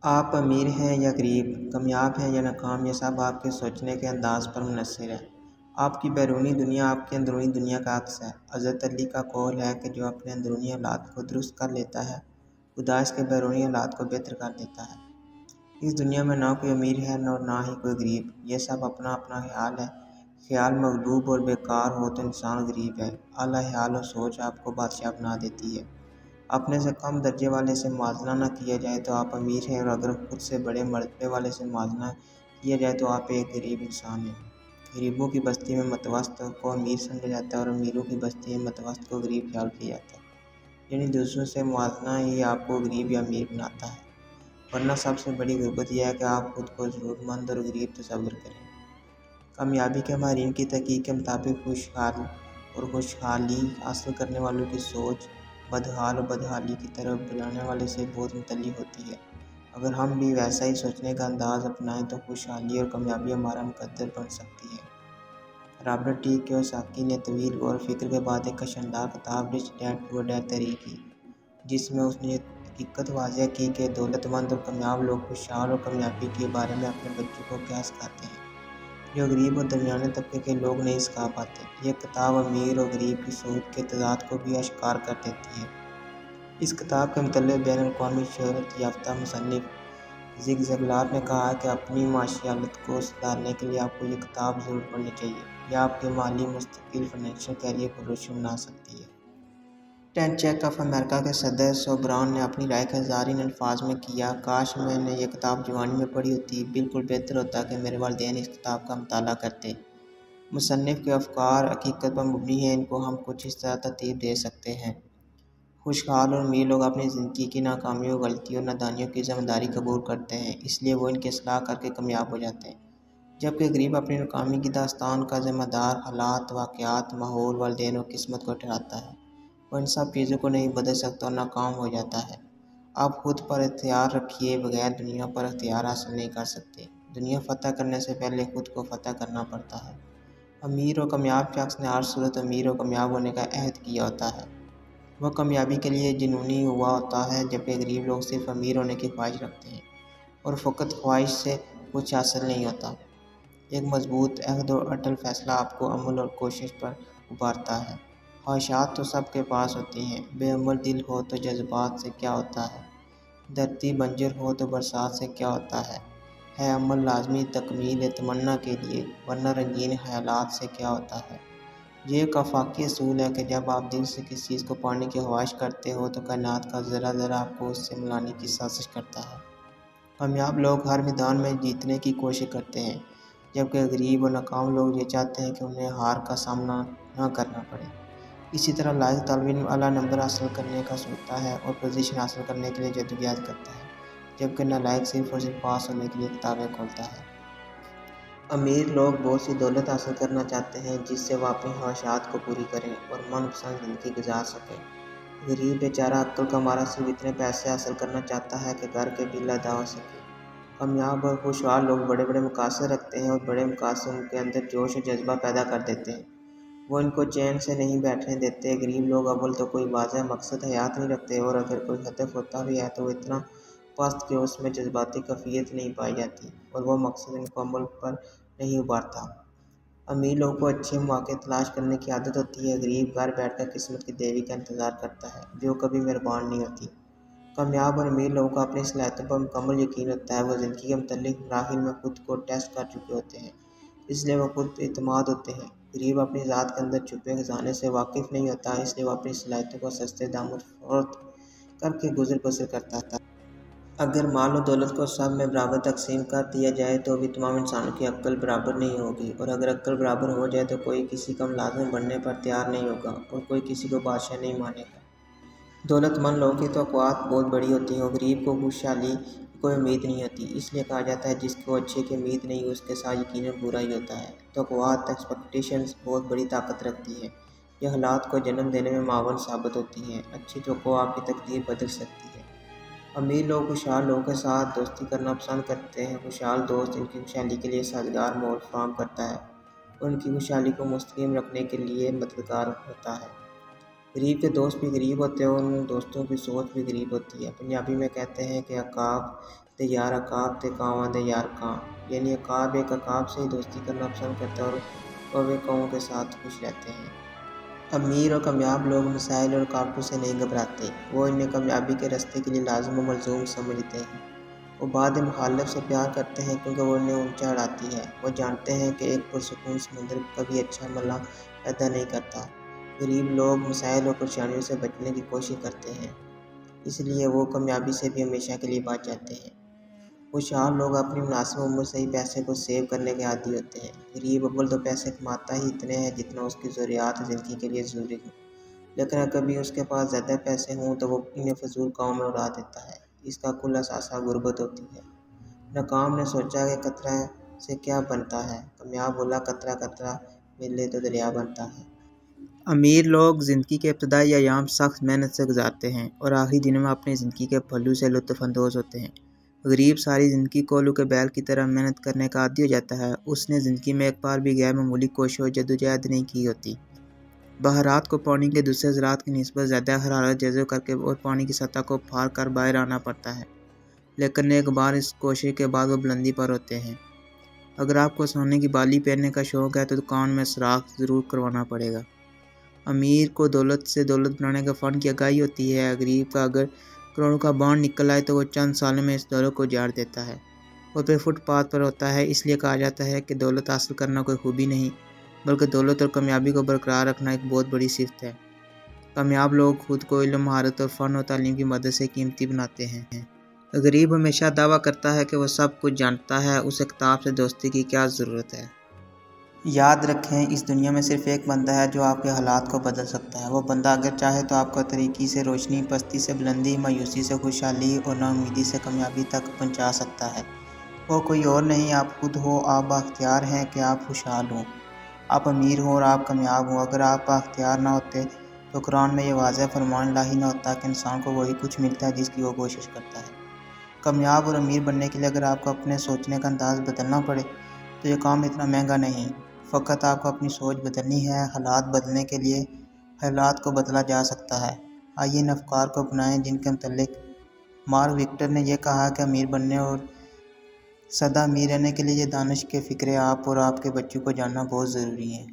آپ امیر ہیں یا غریب، کامیاب ہیں یا ناکام، یہ سب آپ کے سوچنے کے انداز پر منحصر ہے۔ آپ کی بیرونی دنیا آپ کی اندرونی دنیا کا عکس ہے۔ حضرت علی کا قول ہے کہ جو اپنے اندرونی حالات کو درست کر لیتا ہے، خدا اس کے بیرونی حالات کو بہتر کر دیتا ہے۔ اس دنیا میں نہ کوئی امیر ہے اور نہ ہی کوئی غریب، یہ سب اپنا اپنا خیال ہے۔ خیال مغلوب اور بیکار ہو تو انسان غریب ہے۔ اعلیٰ خیال اور سوچ آپ کو بادشاہ بنا دیتی ہے۔ اپنے سے کم درجے والے سے موازنہ نہ کیا جائے تو آپ امیر ہیں، اور اگر خود سے بڑے مرتبے والے سے موازنہ کیا جائے تو آپ ایک غریب انسان ہیں۔ غریبوں کی بستی میں متوسط کو امیر سمجھا جاتا ہے اور امیروں کی بستی میں متوسط کو غریب خیال کیا جاتا ہے۔ یعنی دوسروں سے موازنہ ہی آپ کو غریب یا امیر بناتا ہے، ورنہ سب سے بڑی غربت یہ ہے کہ آپ خود کو ضرورت مند اور غریب تصور کریں۔ کامیابی کے ماہرین کی تحقیق کے مطابق خوشحال اور خوشحالی حاصل کرنے والوں کی سوچ بدحال اور بدحالی کی طرف بلانے والے سے بہت مختلف ہوتی ہے۔ اگر ہم بھی ویسا ہی سوچنے کا انداز اپنائیں تو خوشحالی اور کامیابی ہمارا مقدر بن سکتی ہے۔ رابرٹ ٹی کیوساکی نے طویل غور و فکر کے بعد ایک کشندار کتاب رچ ڈیڈ پور ڈیڈ تحریر کی، جس میں اس نے یہ حقیقت واضح کی کہ دولت مند اور کامیاب لوگ خوشحال اور کامیابی کے بارے میں اپنے بچوں کو کیا سکھاتے ہیں، جو غریب اور درمیانے طبقے کے لوگ نہیں سکھا پاتے۔ یہ کتاب امیر اور غریب کی سوچ کے تضاد کو بھی اشکار کر دیتی ہے۔ اس کتاب کے متعلق بین الاقوامی شہرت یافتہ مصنف زگ زگلار نے کہا کہ اپنی معاشی حالت کو سدھارنے کے لیے آپ کو یہ کتاب ضرور پڑھنی چاہیے۔ یہ آپ کے مالی مستقل فائنینشل کیریئر کو روشن بنا سکتی ہے۔ 10 چیک آف امریکہ کے صدر سوبران نے اپنی رائے کا اظہار ان الفاظ میں کیا: کاش میں نے یہ کتاب جوانی میں پڑھی ہوتی، بالکل بہتر ہوتا کہ میرے والدین اس کتاب کا مطالعہ کرتے۔ مصنف کے افکار حقیقت پر مبنی ہیں، ان کو ہم کچھ اس طرح ترتیب دے سکتے ہیں۔ خوشحال اور امیر لوگ اپنی زندگی کی ناکامیوں، غلطیوں اور نادانیوں کی ذمہ داری قبول کرتے ہیں، اس لیے وہ ان کی اصلاح کر کے کامیاب ہو جاتے ہیں۔ جبکہ غریب اپنی ناکامی کی داستان کا ذمہ دار حالات، واقعات، ماحول، والدین اور قسمت کو ٹھہراتا ہے۔ وہ ان سب چیزوں کو نہیں بدل سکتا اور ناکام ہو جاتا ہے۔ آپ خود پر اختیار رکھیے بغیر دنیا پر اختیار حاصل نہیں کر سکتے۔ دنیا فتح کرنے سے پہلے خود کو فتح کرنا پڑتا ہے۔ امیر اور کامیاب شخص نے ہر صورت امیر اور کامیاب ہونے کا عہد کیا ہوتا ہے۔ وہ کامیابی کے لیے جنونی ہوا ہوتا ہے، جبکہ غریب لوگ صرف امیر ہونے کی خواہش رکھتے ہیں اور فقط خواہش سے کچھ حاصل نہیں ہوتا۔ ایک مضبوط عہد اور اٹل فیصلہ آپ کو عمل اور کوشش پر ابھارتا ہے۔ خواہشات تو سب کے پاس ہوتی ہیں، بے عمل دل ہو تو جذبات سے کیا ہوتا ہے، دھرتی بنجر ہو تو برسات سے کیا ہوتا ہے عمل لازمی تکمیل تمنا کے لیے، ورنہ رنگین خیالات سے کیا ہوتا ہے۔ یہ ایک آفاقی اصول ہے کہ جب آپ دل سے کسی چیز کو پانے کی خواہش کرتے ہو تو کائنات کا ذرہ ذرہ آپ کو اس سے ملانے کی سازش کرتا ہے۔ کامیاب لوگ ہر میدان میں جیتنے کی کوشش کرتے ہیں، جبکہ غریب اور ناکام لوگ یہ چاہتے ہیں کہ انہیں ہار کا سامنا نہ کرنا پڑے۔ اسی طرح لائق طالب علم اعلیٰ نمبر حاصل کرنے کا سوچتا ہے اور پوزیشن حاصل کرنے کے لیے جدوجہد کرتا ہے، جبکہ نالائق صرف اور صرف پاس ہونے کے لیے کتابیں کھولتا ہے۔ امیر لوگ بہت سی دولت حاصل کرنا چاہتے ہیں جس سے وہ اپنی خواہشات کو پوری کریں اور من پسند زندگی گزار سکیں۔ غریب بیچارہ عقل کا مارا صرف اتنے پیسے حاصل کرنا چاہتا ہے کہ گھر کے بل ادا ہو سکے۔ کامیاب اور خوشحال لوگ بڑے بڑے مقاصد رکھتے ہیں اور بڑے مقاصد ان کے اندر جوش و جذبہ پیدا کر دیتے ہیں، وہ ان کو چین سے نہیں بیٹھنے دیتے۔ غریب لوگ اول تو کوئی واضح مقصد حیات نہیں رکھتے، اور اگر کوئی ہدف ہوتا بھی ہے تو وہ اتنا پست کہ اس میں جذباتی کیفیت نہیں پائی جاتی اور وہ مقصد ان کو عمل پر نہیں ابھارتا۔ امیر لوگوں کو اچھے مواقع تلاش کرنے کی عادت ہوتی ہے، غریب گھر بیٹھ کر قسمت کی دیوی کا انتظار کرتا ہے جو کبھی مہربان نہیں ہوتی۔ کامیاب اور امیر لوگوں کو اپنی صلاحیتوں پر مکمل یقین ہوتا ہے، وہ زندگی کے مختلف مراحل میں خود کو ٹیسٹ کر چکے ہوتے ہیں، اس لیے وہ خود اعتماد ہوتے ہیں۔ غریب اپنی ذات کے اندر چھپے خزانے سے واقف نہیں ہوتا، اس لیے وہ اپنی صلاحیتوں کو سستے داموں فروخت کر کے گزر بسر کرتا ہے۔ اگر مال و دولت کو سب میں برابر تقسیم کر دیا جائے تو بھی تمام انسانوں کی عقل برابر نہیں ہوگی، اور اگر عقل برابر ہو جائے تو کوئی کسی کا ملازم بننے پر تیار نہیں ہوگا اور کوئی کسی کو بادشاہ نہیں مانے گا۔ دولت مند لوگوں کی توقعات بہت بڑی ہوتی ہیں اور غریب کو خوشحالی کی کوئی امید نہیں ہوتی، اس لیے کہا جاتا ہے جس کو اچھے کی امید نہیں اس کے ساتھ یقیناً برا ہی ہوتا ہے۔ توقعات ایکسپیکٹیشنز بہت بڑی طاقت رکھتی ہیں، یہ حالات کو جنم دینے میں معاون ثابت ہوتی ہیں۔ اچھی توقع آپ کی تقدیر بدل سکتی ہے۔ امیر لوگ خوشحال لوگوں کے ساتھ دوستی کرنا پسند کرتے ہیں، خوشحال دوست ان کی خوشحالی کے لیے سازگار ماحول فراہم کرتا ہے اور ان کی خوشحالی کو مستحکم رکھنے کے لیے مددگار ہوتا ہے۔ غریب کے دوست بھی غریب ہوتے ہیں اور ان دوستوں کی سوچ بھی غریب ہوتی ہے۔ پنجابی میں کہتے ہیں کہ عقاب تے یار عقاب تے کاواں دے یار کاں، یعنی عقاب ایک عقاب سے ہی دوستی کرنا پسند کرتا ہے اور کوے کاؤں کے ساتھ خوش رہتے ہیں۔ امیر اور کامیاب لوگ مسائل اور رکاوٹوں سے نہیں گھبراتے، وہ انہیں کامیابی کے راستے کے لیے لازم و ملزوم سمجھتے ہیں۔ وہ بعد مخالف سے پیار کرتے ہیں کیونکہ وہ انہیں اونچا اڑاتی ہے۔ وہ جانتے ہیں کہ ایک پرسکون سمندر کبھی اچھا ملا پیدا نہیں کرتا۔ غریب لوگ مسائل اور پریشانیوں سے بچنے کی کوشش کرتے ہیں، اس لیے وہ کامیابی سے بھی ہمیشہ کے لیے بچ جاتے ہیں۔ خوشحال لوگ اپنی مناسب عمر سے ہی پیسے کو سیو کرنے کے عادی ہوتے ہیں۔ غریب اول تو پیسے کماتا ہی اتنے ہیں جتنا اس کی ضروریات زندگی کے لیے ضروری ہو، لیکن اگر کبھی اس کے پاس زیادہ پیسے ہوں تو وہ انہیں فضول کاموں میں اڑا دیتا ہے۔ اس کا کل اثاثہ غربت ہوتی ہے۔ ناکام نے سوچا کہ قطرہ سے کیا بنتا ہے، کامیاب بولا قطرہ قطرہ ملے تو دریا بنتا ہے۔ امیر لوگ زندگی کے ابتدائی ایام سخت محنت سے گزارتے ہیں اور آخری دنوں میں اپنی زندگی کے پھلوں سے لطف اندوز ہوتے ہیں۔ غریب ساری زندگی کولو کے بیل کی طرح محنت کرنے کا عادی ہو جاتا ہے۔ اس نے زندگی میں ایک بار بھی غیر معمولی کوشش و جدوجہد نہیں کی ہوتی۔ بہارات کو پانی کے دوسرے زراعت کی نسبت زیادہ حرارت جذب کر کے اور پانی کی سطح کو پھاڑ کر باہر آنا پڑتا ہے، لیکن ایک بار اس کوشش کے بعد وہ بلندی پر ہوتے ہیں۔ اگر آپ کو سونے کی بالی پہننے کا شوق ہے تو کان میں سوراخ ضرور کروانا پڑے گا۔ امیر کو دولت سے دولت بنانے کا فن کی آگاہی ہوتی ہے۔ غریب کا اگر کروڑوں کا بانڈ نکل آئے تو وہ چند سالوں میں اس دولت کو اجاڑ دیتا ہے اور پھر فٹ پاتھ پر ہوتا ہے۔ اس لیے کہا جاتا ہے کہ دولت حاصل کرنا کوئی خوبی نہیں، بلکہ دولت اور کامیابی کو برقرار رکھنا ایک بہت بڑی صفت ہے۔ کامیاب لوگ خود کو علم، مہارت اور فن و تعلیم کی مدد سے قیمتی بناتے ہیں۔ غریب ہمیشہ دعویٰ کرتا ہے کہ وہ سب کچھ جانتا ہے، اسے کتاب سے دوستی کی کیا ضرورت ہے۔ یاد رکھیں، اس دنیا میں صرف ایک بندہ ہے جو آپ کے حالات کو بدل سکتا ہے۔ وہ بندہ اگر چاہے تو آپ کو تاریکی سے روشنی، پستی سے بلندی، مایوسی سے خوشحالی اور نا امیدی سے کامیابی تک پہنچا سکتا ہے۔ وہ کوئی اور نہیں، آپ خود ہو۔ آپ بااختیار ہیں کہ آپ خوشحال ہوں، آپ امیر ہوں اور آپ کامیاب ہوں۔ اگر آپ بااختیار نہ ہوتے تو قرآن میں یہ واضح فرمان الہی نہ ہوتا کہ انسان کو وہی کچھ ملتا ہے جس کی وہ کوشش کرتا ہے۔ کامیاب اور امیر بننے کے لیے اگر آپ کو اپنے سوچنے کا انداز بدلنا پڑے تو یہ کام اتنا مہنگا نہیں، فقط آپ کو اپنی سوچ بدلنی ہے۔ حالات بدلنے کے لیے حالات کو بدلا جا سکتا ہے۔ آئیے ان افکار کو اپنائیں جن کے متعلق مارک وکٹر نے یہ کہا کہ امیر بننے اور سدا امیر رہنے کے لیے یہ دانش کے فکرے آپ اور آپ کے بچوں کو جاننا بہت ضروری ہے۔